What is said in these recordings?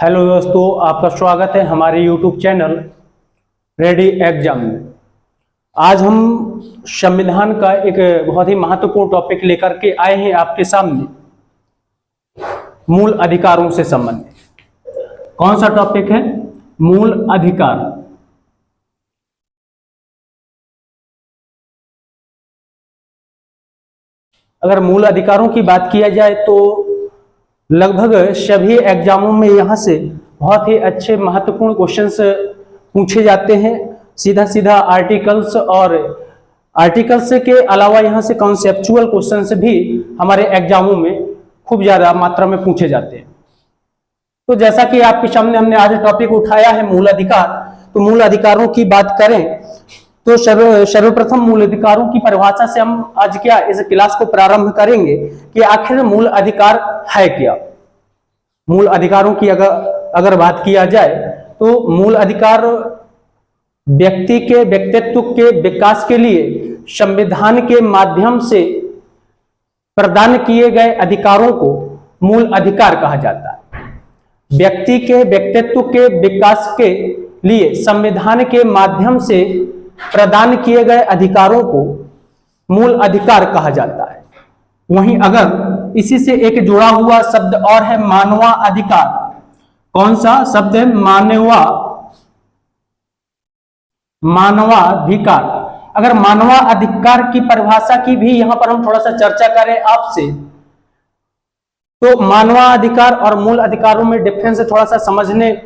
Hello दोस्तों, आपका स्वागत है हमारे YouTube चैनल रेडी एग्जाम में। आज हम संविधान का एक बहुत ही महत्वपूर्ण टॉपिक लेकर के आए हैं आपके सामने, मूल अधिकारों से संबंधित। कौन सा टॉपिक है? मूल अधिकार। अगर मूल अधिकारों की बात किया जाए तो लगभग सभी एग्जामों में यहाँ से बहुत ही अच्छे महत्वपूर्ण क्वेश्चंस पूछे जाते हैं। सीधा सीधा आर्टिकल्स और आर्टिकल्स के अलावा यहाँ से कॉन्सेप्चुअल क्वेश्चंस भी हमारे एग्जामों में खूब ज्यादा मात्रा में पूछे जाते हैं। तो जैसा कि आपके सामने हमने आज टॉपिक उठाया है मूल अधिकार, तो मूल अधिकारों की बात करें तो सर्वप्रथम मूल अधिकारों की परिभाषा से हम आज क्या इस क्लास को प्रारंभ करेंगे कि आखिर मूल अधिकार है क्या। मूल अधिकारों की अगर बात किया जाए तो मूल अधिकार व्यक्ति के व्यक्तित्व के विकास के लिए संविधान के माध्यम से प्रदान किए गए अधिकारों को मूल अधिकार कहा जाता है। व्यक्ति के व्यक्तित्व के विकास के लिए संविधान के माध्यम से प्रदान किए गए अधिकारों को मूल अधिकार कहा जाता है। वहीं अगर इसी से एक जुड़ा हुआ शब्द और है मानवाधिकार। कौन सा शब्द है? मानवाधिकार। अगर मानवाधिकार की परिभाषा की भी यहां पर हम थोड़ा सा चर्चा करें आपसे, तो मानवाधिकार और मूल अधिकारों में डिफरेंस थोड़ा सा समझने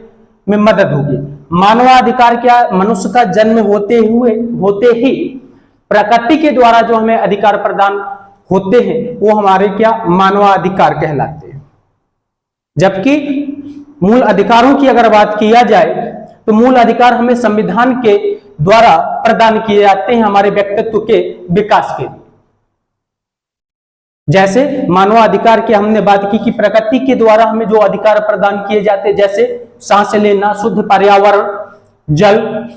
में मदद होगी। मानवाधिकार क्या? मनुष्य का जन्म होते ही प्रकृति के द्वारा जो हमें अधिकार प्रदान होते हैं वो हमारे क्या मानवाधिकार कहलाते हैं। जबकि मूल अधिकारों की अगर बात किया जाए तो मूल अधिकार हमें संविधान के द्वारा प्रदान किए जाते हैं हमारे व्यक्तित्व के विकास के लिए। जैसे मानवाधिकार की हमने बात की कि प्रकृति के द्वारा हमें जो अधिकार प्रदान किए जाते हैं, जैसे सांस लेना, शुद्ध पर्यावरण, जल,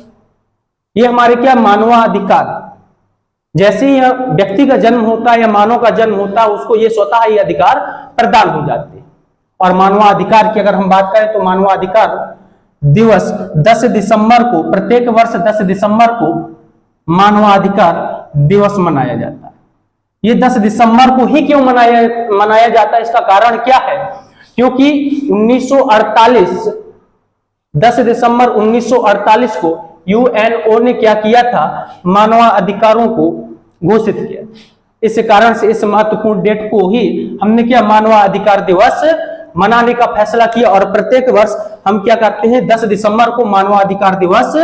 ये हमारे क्या मानवाधिकार। जैसे ही व्यक्ति का जन्म होता है या मानव का जन्म होता है उसको ये स्वतः ही अधिकार प्रदान हो जाते हैं। और मानवाधिकार की अगर हम बात करें तो मानवाधिकार दिवस 10 दिसंबर को, प्रत्येक वर्ष 10 दिसंबर को मानवाधिकार दिवस मनाया जाता है। ये 10 दिसंबर को ही क्यों मनाया जाता है, इसका कारण क्या है? क्योंकि 1948 10 दिसंबर 1948 को यूएनओ ने क्या किया था? मानवाधिकारों को घोषित किया। इस कारण से इस महत्वपूर्ण डेट को ही हमने क्या मानवाधिकार दिवस मनाने का फैसला किया और प्रत्येक वर्ष हम क्या करते हैं 10 दिसंबर को मानवाधिकार दिवस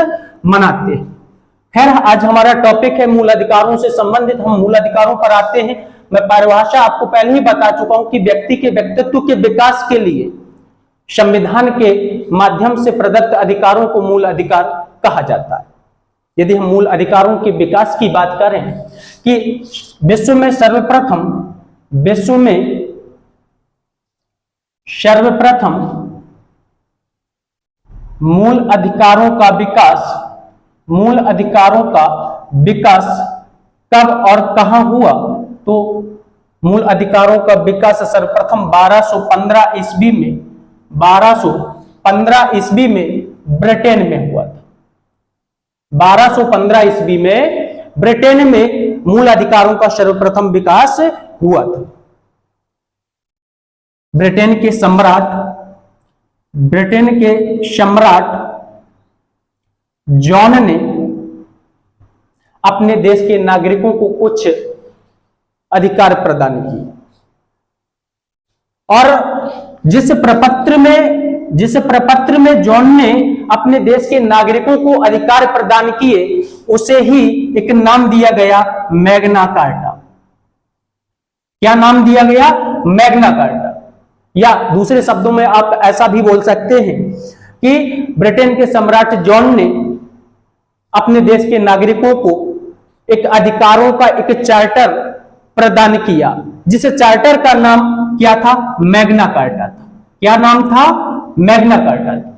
मनाते हैं। खैर, आज हमारा टॉपिक है मूल अधिकारों से संबंधित। हम मूल अधिकारों पर आते हैं। मैं परिभाषा आपको पहले ही बता चुका हूं कि व्यक्ति के व्यक्तित्व के विकास के लिए संविधान के माध्यम से प्रदत्त अधिकारों को मूल अधिकार कहा जाता है। यदि हम मूल अधिकारों के विकास की बात करें कि विश्व में सर्वप्रथम मूल अधिकारों का विकास कब और कहां हुआ? तो मूल अधिकारों का विकास सर्वप्रथम 1215 ईस्वी में ब्रिटेन में हुआ था। 1215 ईस्वी में ब्रिटेन में मूल अधिकारों का सर्वप्रथम विकास हुआ था। ब्रिटेन के सम्राट जॉन ने अपने देश के नागरिकों को कुछ अधिकार प्रदान किए और जिस प्रपत्र में जॉन ने अपने देश के नागरिकों को अधिकार प्रदान किए उसे ही एक नाम दिया गया मैग्ना कार्टा। क्या नाम दिया गया? Magna carta. या दूसरे शब्दों में आप ऐसा भी बोल सकते हैं कि ब्रिटेन के सम्राट जॉन ने अपने देश के नागरिकों को एक अधिकारों का एक चार्टर प्रदान किया, जिस चार्टर का नाम क्या था? मैग्ना कार्टा था। क्या नाम था? मैग्ना कार्टा था।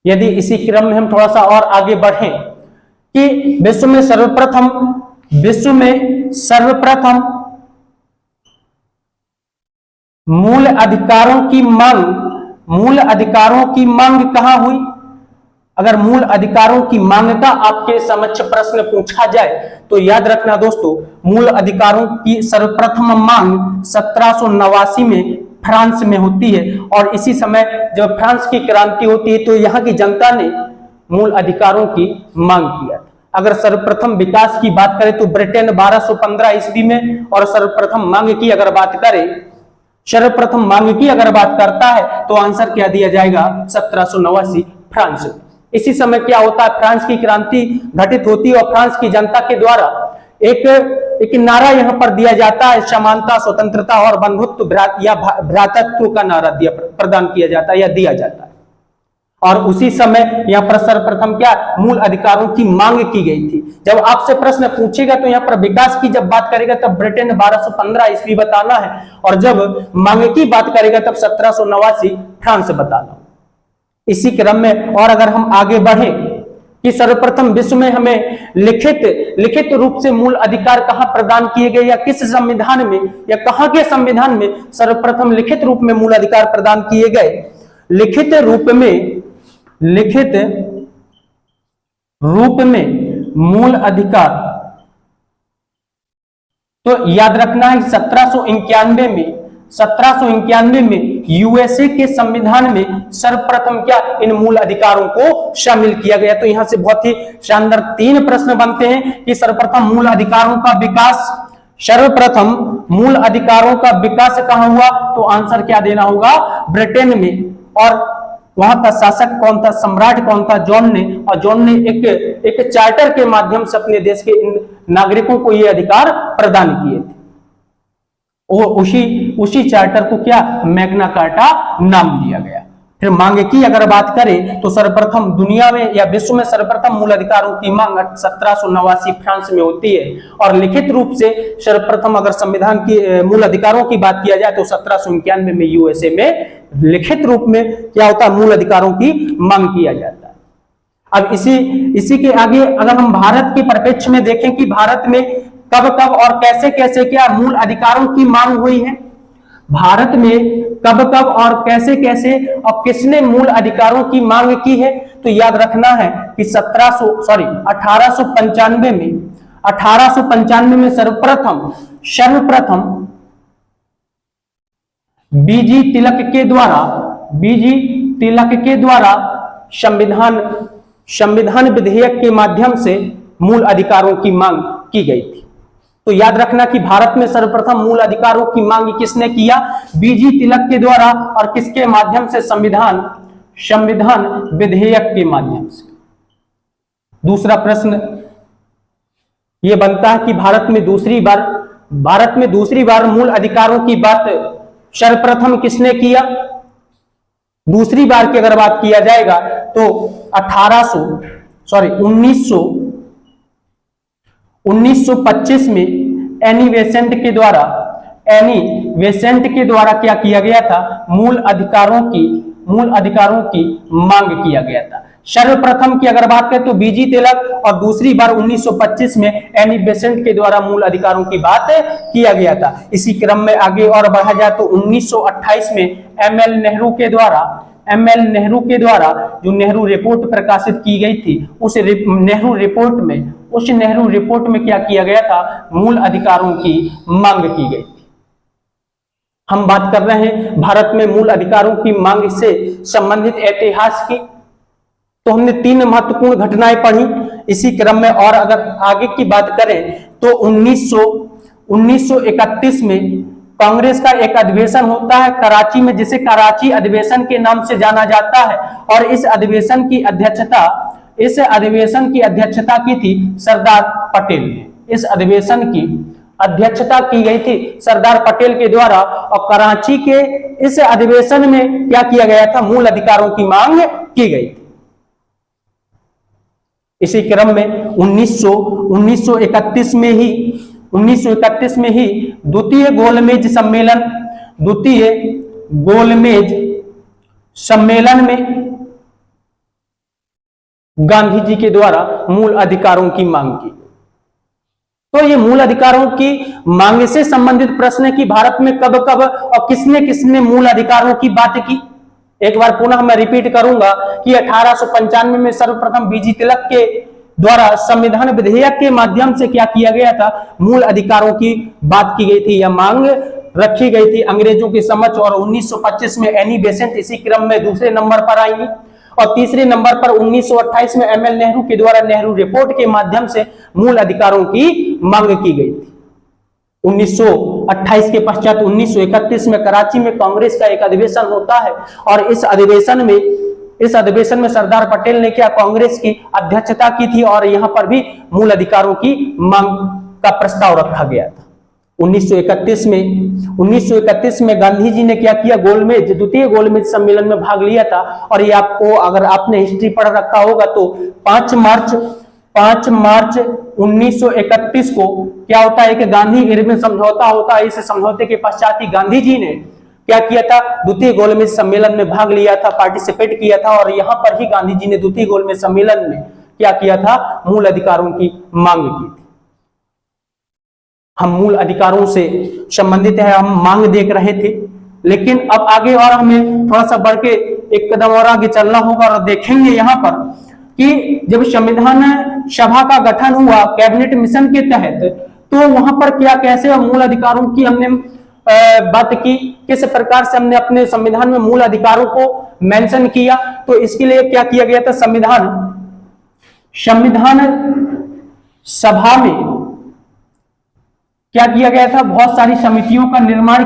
यदि इसी क्रम में हम थोड़ा सा और आगे बढ़ें कि विश्व में सर्वप्रथम मूल अधिकारों की मांग मूल अधिकारों की मांग कहां हुई? अगर मूल अधिकारों की मांग का आपके समक्ष प्रश्न पूछा जाए तो याद रखना दोस्तों, मूल अधिकारों की सर्वप्रथम मांग 1789 में फ्रांस में होती है। और इसी समय जब फ्रांस की क्रांति होती है तो यहाँ की जनता ने मूल अधिकारों की मांग किया था। अगर सर्वप्रथम विकास की बात करें तो ब्रिटेन 1215 ईस्वी में, और सर्वप्रथम मांग की अगर बात करें, सर्वप्रथम मांग की अगर बात करता है तो आंसर क्या दिया जाएगा? 1789 फ्रांस। इसी समय क्या होता है? फ्रांस की क्रांति घटित होती है और फ्रांस की जनता के द्वारा एक नारा यहां पर दिया जाता है, समानता, स्वतंत्रता और बंधुत्व या भ्रातृत्व का नारा प्रदान किया जाता है या दिया जाता है। और उसी समय यहाँ पर सर्वप्रथम क्या मूल अधिकारों की मांग की गई थी। जब आपसे प्रश्न पूछेगा तो यहाँ पर विकास की जब बात करेगा तब ब्रिटेन 1215 ईस्वी बताना है, और जब मांग की बात करेगा तब 1789 फ्रांस बताना। इसी क्रम में और अगर हम आगे बढ़े कि सर्वप्रथम विश्व में हमें लिखित रूप से मूल अधिकार कहां प्रदान किए गए या किस संविधान में या कहां के संविधान में सर्वप्रथम लिखित रूप में मूल अधिकार प्रदान किए गए? लिखित रूप में मूल अधिकार तो याद रखना है 1791 में यूएसए के संविधान में सर्वप्रथम क्या इन मूल अधिकारों को शामिल किया गया। तो यहां से बहुत ही शानदार 3 प्रश्न बनते हैं कि सर्वप्रथम मूल अधिकारों का विकास, सर्वप्रथम मूल अधिकारों का विकास कहां हुआ? तो आंसर क्या देना होगा? ब्रिटेन में। और वहां का शासक कौन था? सम्राट कौन था? जॉन ने। और जॉन ने एक चार्टर के माध्यम से अपने देश के इन नागरिकों को ये अधिकार प्रदान किए थे। वो उसी चार्टर को क्या मैग्ना कार्टा नाम दिया गया। फिर मांग की अगर बात करें तो सर्वप्रथम दुनिया में या विश्व में सर्वप्रथम मूल अधिकारों की मांग 1789 फ्रांस में होती है। और लिखित रूप से सर्वप्रथम अगर संविधान की मूल अधिकारों की बात किया जाए तो 1791 में यूएसए में लिखित रूप में क्या होता है? मूल अधिकारों की मांग किया जाता है। अब इसी के आगे अगर हम भारत के परिप्रेक्ष्य में देखें कि भारत में कब कब और कैसे कैसे क्या मूल अधिकारों की मांग हुई है, भारत में कब कब और कैसे कैसे और किसने मूल अधिकारों की मांग की है, तो याद रखना है कि 1895 में सर्वप्रथम बीजी तिलक के द्वारा संविधान विधेयक के माध्यम से मूल अधिकारों की मांग की गई थी। तो याद रखना कि भारत में सर्वप्रथम मूल अधिकारों की मांग किसने किया? बीजी तिलक के द्वारा। और किसके माध्यम से? संविधान विधेयक के माध्यम से। दूसरा प्रश्न यह बनता है कि भारत में दूसरी बार मूल अधिकारों की बात सर्वप्रथम किसने किया? दूसरी बार की अगर बात किया जाएगा तो 1925 में एनी वेसेंट के द्वारा क्या किया गया था? मूल अधिकारों की मांग किया गया था। सर्वप्रथम की अगर बात करें तो बीजी तिलक, और दूसरी बार 1925 में एनी बेसेंट के द्वारा मूल अधिकारों की बात किया गया था। इसी क्रम में आगे और बढ़ा जाए तो 1928 में एम एल नेहरू के द्वारा जो नेहरू रिपोर्ट प्रकाशित की गई थी, उस नेहरू रिपोर्ट में क्या किया गया था? मूल अधिकारों की मांग की गई थी। हम बात कर रहे हैं भारत में मूल अधिकारों की मांग से संबंधित इतिहास की, तो हमने 3 महत्वपूर्ण घटनाएं पढ़ी। इसी क्रम में और अगर आगे की बात करें तो 1931 में कांग्रेस का एक अधिवेशन होता है कराची में, जिसे कराची अधिवेशन के नाम से जाना जाता है। और इस अधिवेशन की अध्यक्षता की थी सरदार पटेल ने। इस अधिवेशन की अध्यक्षता की गई थी सरदार पटेल के द्वारा। और कराची के इस अधिवेशन में क्या किया गया था? मूल अधिकारों की मांग की गई थी। इसी क्रम में 1931 में ही द्वितीय गोलमेज सम्मेलन में गांधी जी के द्वारा मूल अधिकारों की मांग की। तो ये मूल अधिकारों की मांग से संबंधित प्रश्न है कि भारत में कब कब और किसने किसने मूल अधिकारों की बात की। एक बार पुनः मैं रिपीट करूंगा कि 1895 में सर्वप्रथम बीजी तिलक के द्वारा संविधान विधेयक के माध्यम से क्या किया गया था, मूल अधिकारों की बात की गई थी या मांग रखी गई थी अंग्रेजों की समझ। और 1925 में एनी बेसेंट इसी क्रम में दूसरे नंबर पर आएंगी और तीसरे नंबर पर 1928 में एमएल नेहरू के द्वारा नेहरू रिपोर्ट के माध्यम से मूल अधिकारों की मांग की गई थी। 1928 के पश्चात 1931 में कराची में कांग्रेस का एक अधिवेशन होता है और इस अधिवेशन में सरदार पटेल ने क्या कांग्रेस की अध्यक्षता की थी और यहां पर भी मूल अधिकारों की मांग का प्रस्ताव रखा गया था। 1931 में गांधी जी ने क्या किया, गोलमेज द्वितीय गोलमेज सम्मेलन में भाग लिया था। और ये आपको अगर आपने हिस्ट्री पढ़ रखा होगा तो 5 मार्च 1931 को क्या होता है कि गांधी इरविन समझौता होता है। इस समझौते के पश्चात ही गांधी जी ने क्या किया था, द्वितीय गोलमेज सम्मेलन में भाग लिया था, पार्टिसिपेट किया था और यहां पर ही गांधी जी ने द्वितीय गोलमेज सम्मेलन में क्या किया था, मूल अधिकारों की मांग की थी। हम मूल अधिकारों से संबंधित है, हम मांग देख रहे थे, लेकिन अब आगे और हमें थोड़ा सा बढ़ के एक कदम और आगे चलना होगा और देखेंगे यहां पर कि जब संविधान सभा का गठन हुआ कैबिनेट मिशन के तहत, तो वहां पर क्या कैसे मूल अधिकारों की हमने बात की, किस प्रकार से हमने अपने संविधान में मूल अधिकारों को मेंशन किया। तो इसके लिए क्या किया गया था, संविधान सभा में क्या किया गया था, बहुत सारी समितियों का निर्माण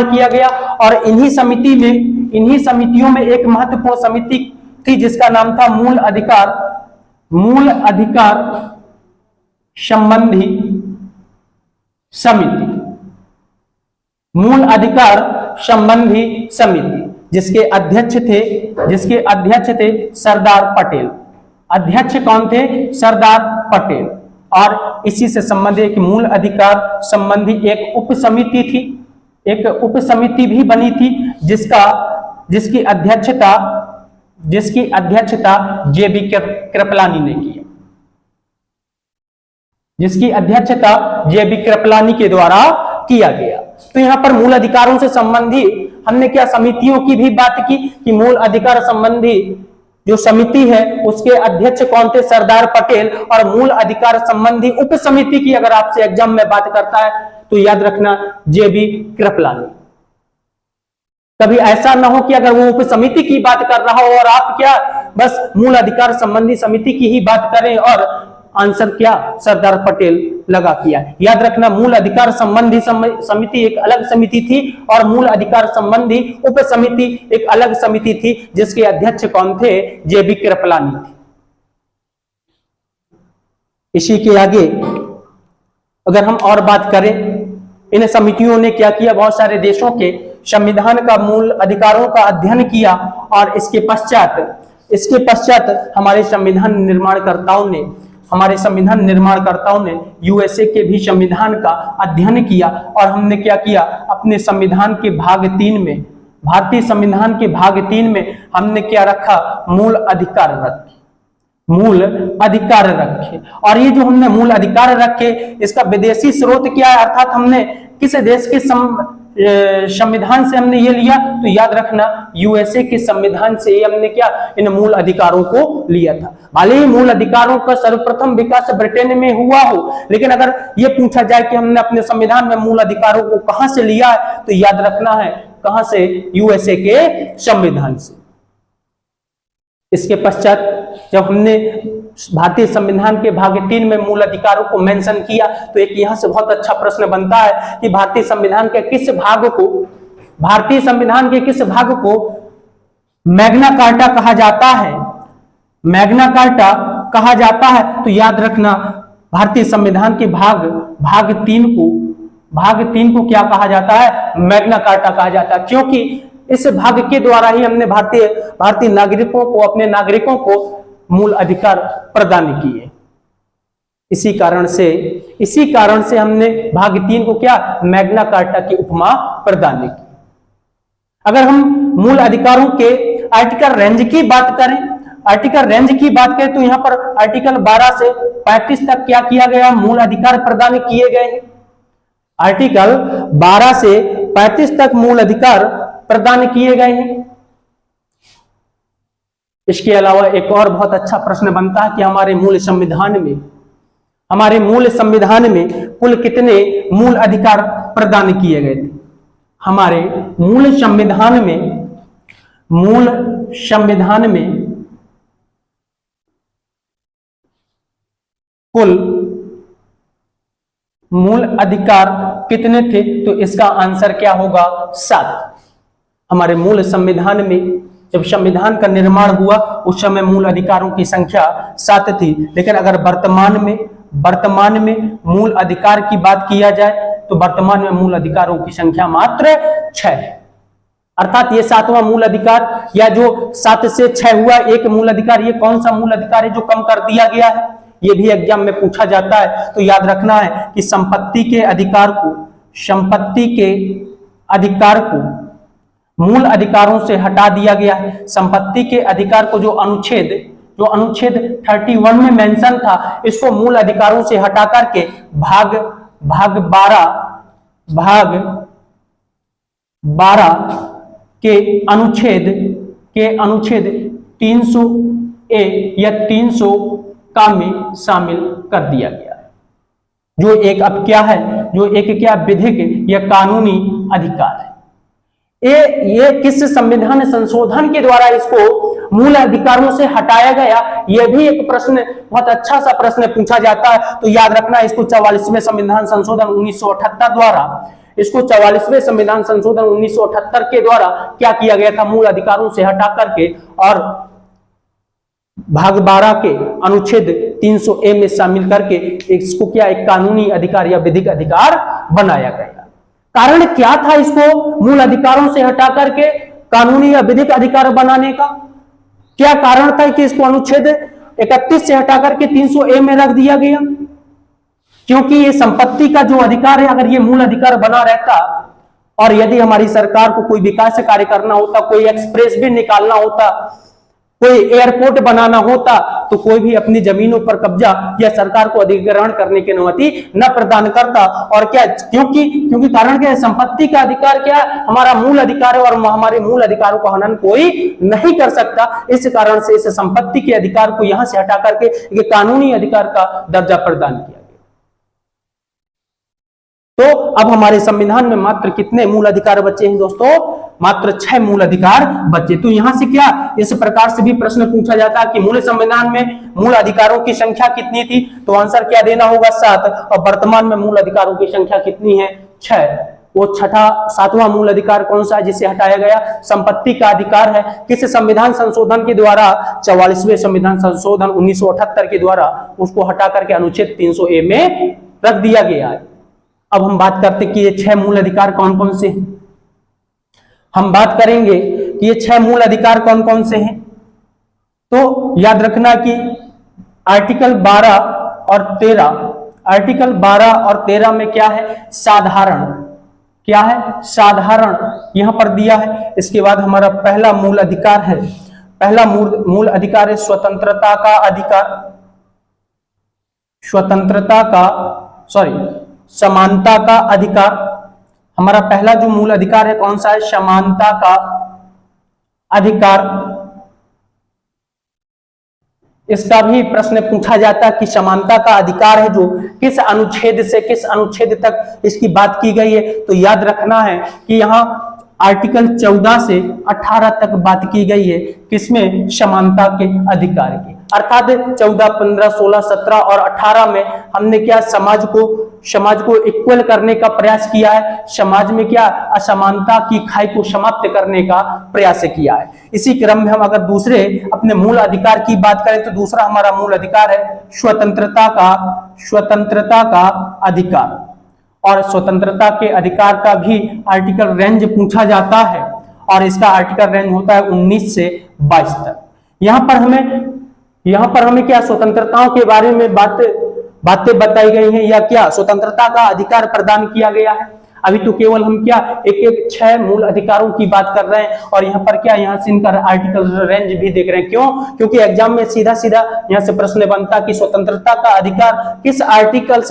किया गया और इन्हीं समितियों में एक महत्वपूर्ण समिति थी जिसका नाम था मूल अधिकार संबंधी समिति, जिसके अध्यक्ष थे सरदार पटेल। अध्यक्ष कौन थे, सरदार पटेल। और इसी से संबंधित एक मूल अधिकार संबंधी एक उप समिति भी बनी थी जिसकी अध्यक्षता जेबी कृपलानी ने की, के द्वारा किया गया। तो यहां पर मूल अधिकारों से संबंधी हमने क्या समितियों की भी बात की कि मूल अधिकार संबंधी जो समिति है उसके अध्यक्ष कौन थे, सरदार पटेल। और मूल अधिकार संबंधी उप समिति की अगर आपसे एग्जाम में बात करता है तो याद रखना जेबी कृपलानी। कभी ऐसा ना हो कि अगर वो उप समिति की बात कर रहा हो और आप क्या बस मूल अधिकार संबंधी समिति की ही बात करें और आंसर क्या सरदार पटेल लगा किया। याद रखना मूल अधिकार संबंधी समिति एक अलग समिति थी और मूल अधिकार संबंधी उप समिति एक अलग समिति थी जिसके अध्यक्ष कौन थे, जेबी कृपलानी थे। इसी के आगे अगर हम और बात करें, इन समितियों ने क्या किया, बहुत सारे देशों के संविधान का मूल अधिकारों का अध्ययन किया और इसके पश्चात हमारे संविधान निर्माणकर्ताओं ने यूएसए के भी संविधान का अध्ययन किया। और हमने क्या किया, अपने संविधान के भाग 3 में, भारतीय संविधान के भाग 3 में हमने क्या रखा, मूल अधिकार रखे। और ये जो हमने मूल अधिकार रखे, इसका विदेशी स्रोत क्या है, अर्थात हमने किस देश के संविधान से हमने ये लिया, तो याद रखना यूएसए के संविधान से हमने क्या इन मूल अधिकारों को लिया था। भले ही मूल अधिकारों का सर्वप्रथम विकास ब्रिटेन में हुआ हो, लेकिन अगर ये पूछा जाए कि हमने अपने संविधान में मूल अधिकारों को कहां से लिया है, तो याद रखना है कहां से, यूएसए के संविधान से। इसके पश्चात जब हमने भारतीय संविधान के भाग 3 में मूल अधिकारों को मेंशन किया, तो एक यहां से बहुत अच्छा प्रश्न बनता है कि भारतीय संविधान के किस भाग को मैग्ना कार्टा कहा जाता है। तो याद रखना भारतीय संविधान के भाग 3 को क्या कहा जाता है, मैग्ना कार्टा कहा जाता है, क्योंकि इस भाग के द्वारा ही हमने भारतीय नागरिकों को, अपने नागरिकों को मूल अधिकार प्रदान किए। इसी कारण से हमने भाग 3 को क्या, मैग्ना कार्टा की उपमा प्रदान की। अगर हम मूल अधिकारों के आर्टिकल रेंज की बात करें, तो यहां पर आर्टिकल 12 से 35 तक क्या किया गया, मूल अधिकार प्रदान किए गए हैं। आर्टिकल 12 से 35 तक मूल अधिकार प्रदान किए गए हैं। इसके अलावा एक और बहुत अच्छा प्रश्न बनता है कि हमारे मूल संविधान में कुल कितने मूल अधिकार प्रदान किए गए थे? हमारे मूल संविधान में कुल मूल अधिकार कितने थे? तो इसका आंसर क्या होगा? 7। हमारे मूल संविधान में जब संविधान का निर्माण हुआ उस समय मूल अधिकारों की संख्या 7 थी, लेकिन अगर वर्तमान में मूल अधिकार की बात किया जाए तो वर्तमान में मूल अधिकारों की संख्या मात्र 6 है। अर्थात ये 7वां मूल अधिकार, या जो 7 से 6 हुआ एक मूल अधिकार, ये कौन सा मूल अधिकार है जो कम कर दिया गया है? ये भी एग्जाम में पूछा जाता है, तो याद रखना है कि संपत्ति के अधिकार को मूल अधिकारों से हटा दिया गया है। संपत्ति के अधिकार को जो अनुच्छेद 31 में मेंशन था, इसको मूल अधिकारों से हटा करके भाग 12 के अनुच्छेद 300A या 300 का में शामिल कर दिया गया है, जो एक अब क्या है, जो एक क्या विधिक या कानूनी अधिकार है। ये किस संविधान संशोधन के द्वारा इसको मूल अधिकारों से हटाया गया? यह भी एक प्रश्न, बहुत अच्छा सा प्रश्न पूछा जाता है, तो याद रखना इसको 44वें संविधान संशोधन 1978 द्वारा, इसको 44वें संविधान संशोधन 1978 के द्वारा क्या किया गया था? मूल अधिकारों से हटा करके और भाग 12 के अनुच्छेद 300A में शामिल करके इसको क्या एक कानूनी अधिकार या विधिक अधिकार बनाया गया। कारण क्या था इसको मूल अधिकारों से हटा करके कानूनी या विधिक अधिकार बनाने का? क्या कारण था कि इसको अनुच्छेद 31 से हटा करके 300A में रख दिया गया? क्योंकि ये संपत्ति का जो अधिकार है, अगर ये मूल अधिकार बना रहता और यदि हमारी सरकार को कोई विकास कार्य करना होता, कोई एक्सप्रेस भी निकालना होता, कोई एयरपोर्ट बनाना होता, तो कोई भी अपनी जमीनों पर कब्जा या सरकार को अधिग्रहण करने की अनुमति न प्रदान करता। और क्या? क्योंकि कारण क्या है? संपत्ति का अधिकार क्या है? हमारा मूल अधिकार है और हमारे मूल अधिकारों का हनन कोई नहीं कर सकता। इस कारण से इस संपत्ति के अधिकार को यहां से हटा करके ये कानूनी अधिकार का दर्जा प्रदान किया गया। तो अब हमारे संविधान में मात्र कितने मूल अधिकार बचे हैं दोस्तों? मात्र 6 मूल अधिकार बचे। तो यहां से क्या इस प्रकार से भी प्रश्न पूछा जाता है कि मूल संविधान में मूल अधिकारों की संख्या कितनी थी? तो आंसर क्या देना होगा? 7। और वर्तमान में मूल अधिकारों की संख्या कितनी है? 6। वो 7वां मूल अधिकार कौन सा है जिसे हटाया गया? संपत्ति का अधिकार है। किस संविधान संशोधन के द्वारा? 44वें संविधान संशोधन 1978 के द्वारा उसको हटा करके अनुच्छेद 300A में रख दिया गया है। अब हम बात करते कि ये 6 मूल अधिकार कौन कौन से हैं। हम बात करेंगे कि ये 6 मूल अधिकार कौन कौन से हैं। तो याद रखना कि आर्टिकल 12 और 13 में क्या है? साधारण। क्या है? साधारण यहां पर दिया है। इसके बाद हमारा पहला मूल अधिकार है, पहला मूल अधिकार है स्वतंत्रता का अधिकार, समानता का अधिकार। हमारा पहला जो मूल अधिकार है कौन सा है? समानता का अधिकार। इसका भी प्रश्न पूछा जाता है कि समानता का अधिकार है जो किस अनुच्छेद से किस अनुच्छेद तक इसकी बात की गई है। तो याद रखना है कि यहाँ आर्टिकल 14 से 18 तक बात की गई है, किसमें? समानता के अधिकार की। अर्थात 14, 15, 16, 17 और 18 में हमने क्या समाज को इक्वल करने का प्रयास किया है। समाज में क्या असमानता की खाई को समाप्त करने का प्रयास किया है। इसी क्रम में हम अगर दूसरे अपने मूल अधिकार की बात करें तो दूसरा हमारा मूल अधिकार है स्वतंत्रता का अधिकार। और स्वतंत्रता के अधिकार का भी आर्टिकल रेंज पूछा जाता है और इसका आर्टिकल रेंज होता है 19 से 22 तक। यहाँ पर हमें क्या स्वतंत्रताओं के बारे में बातें बताई गई हैं या क्या स्वतंत्रता का अधिकार प्रदान किया गया है। अभी तो केवल हम क्या एक 6 मूल अधिकारों की बात कर रहे हैं, और यहाँ पर क्या यहाँ से इनका आर्टिकल रेंज भी देख रहे हैं। क्यों? क्योंकि एग्जाम में सीधा सीधा यहाँ से प्रश्न बनता कि स्वतंत्रता का अधिकार किस आर्टिकल्स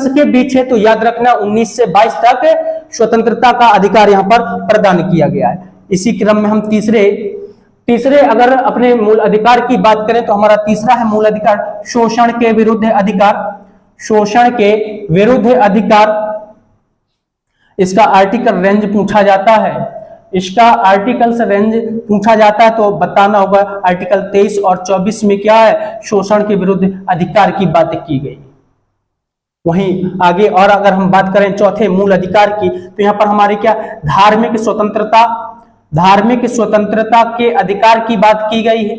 के बीच है, तो याद रखना 19 से 22 तक स्वतंत्रता का अधिकार यहाँ पर प्रदान किया गया है। इसी क्रम में हम तीसरे अगर अपने मूल अधिकार की बात करें तो हमारा तीसरा है मूल अधिकार शोषण के विरुद्ध अधिकार। शोषण के विरुद्ध अधिकार, इसका आर्टिकल रेंज पूछा जाता है, इसका आर्टिकल्स रेंज पूछा जाता है, तो बताना होगा आर्टिकल 23 और 24 में क्या है, शोषण के विरुद्ध अधिकार की बात की गई। वहीं आगे और अगर हम बात करें चौथे मूल अधिकार की, तो यहाँ पर हमारी क्या धार्मिक स्वतंत्रता के अधिकार की बात की गई है।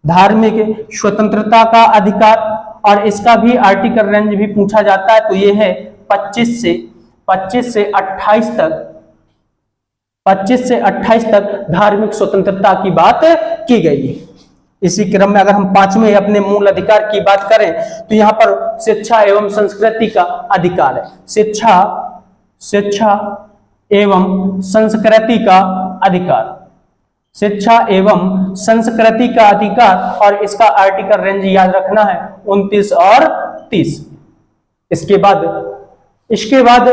धार्मिक स्वतंत्रता का अधिकार, और इसका भी आर्टिकल रेंज भी पूछा जाता है, तो ये है 25 से 28 तक धार्मिक स्वतंत्रता की बात की गई है। इसी क्रम में अगर हम पांचवें अपने मूल अधिकार की बात करें तो यहाँ पर शिक्षा एवं संस्कृति का अधिकार है। शिक्षा एवं संस्कृति का अधिकार, शिक्षा एवं संस्कृति का अधिकार, और इसका आर्टिकल रेंज याद रखना है 29 और 30। इसके बाद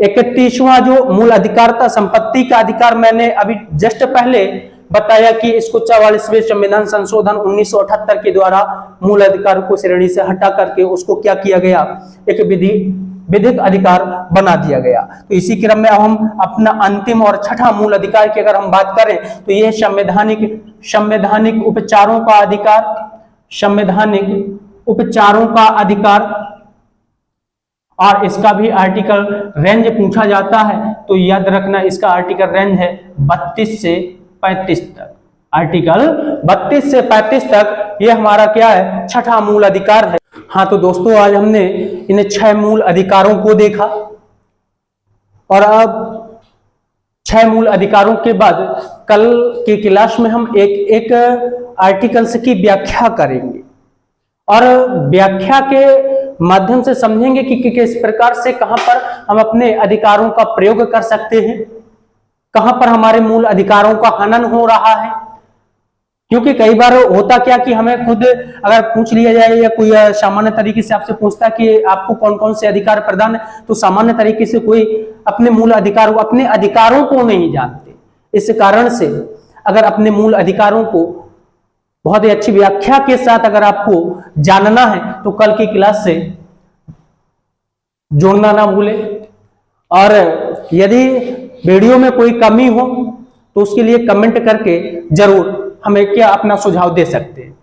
31वां जो मूल अधिकार था संपत्ति का अधिकार, मैंने अभी जस्ट पहले बताया कि इसको 44वें संविधान संशोधन 1978 के द्वारा मूल अधिकार को श्रेणी से हटा करके उसको क्या किया गया, एक विधिक अधिकार बना दिया गया। तो इसी क्रम में अब हम अपना अंतिम और छठा मूल अधिकार की अगर हम बात करें तो यह संवैधानिक उपचारों का अधिकार, संवैधानिक उपचारों का अधिकार, और इसका भी आर्टिकल रेंज पूछा जाता है, तो याद रखना इसका आर्टिकल रेंज है 32 से 35 तक। आर्टिकल 32 से 35 तक ये हमारा क्या है, छठा मूल अधिकार है। हाँ तो दोस्तों आज हमने इन 6 मूल अधिकारों को देखा, और अब 6 मूल अधिकारों के बाद कल की क्लास में हम एक आर्टिकल्स की व्याख्या करेंगे, और व्याख्या के माध्यम से समझेंगे कि किस प्रकार से कहां पर हम अपने अधिकारों का प्रयोग कर सकते हैं, कहां पर हमारे मूल अधिकारों का हनन हो रहा है। क्योंकि कई बार होता क्या कि हमें खुद अगर पूछ लिया जाए या कोई सामान्य तरीके से आपसे पूछता कि आपको कौन कौन से अधिकार प्रदान है, तो सामान्य तरीके से कोई अपने मूल अधिकारों अपने अधिकारों को नहीं जानते। इस कारण से अगर अपने मूल अधिकारों को बहुत ही अच्छी व्याख्या के साथ अगर आपको जानना है तो कल की क्लास से जोड़ना ना भूले, और यदि वीडियो में कोई कमी हो तो उसके लिए कमेंट करके जरूर हमें क्या अपना सुझाव दे सकते हैं।